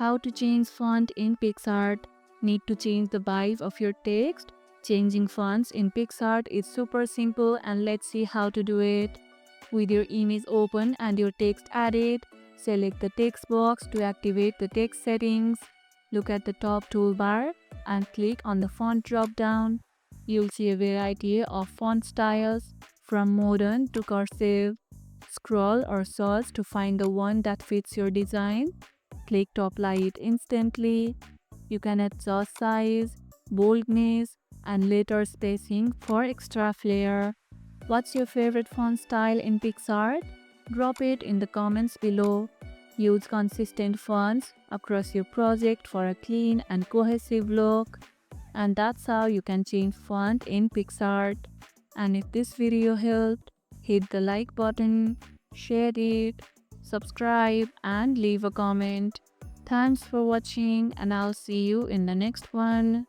How to change font in Picsart. Need to change the vibe of your text? Changing fonts in Picsart is super simple, and let's see how to do it. With your image open and your text added, select the text box to activate the text settings. Look at the top toolbar and click on the font drop-down. You'll see a variety of font styles from modern to cursive. Scroll or search to find the one that fits your design. Click to apply it instantly. You can adjust size, boldness, and letter spacing for extra flair. What's your favorite font style in Picsart? Drop it in the comments below. Use consistent fonts across your project for a clean and cohesive look. And that's how you can change font in Picsart. And if this video helped, hit the like button, share it, subscribe, and leave a comment. Thanks for watching, and I'll see you in the next one.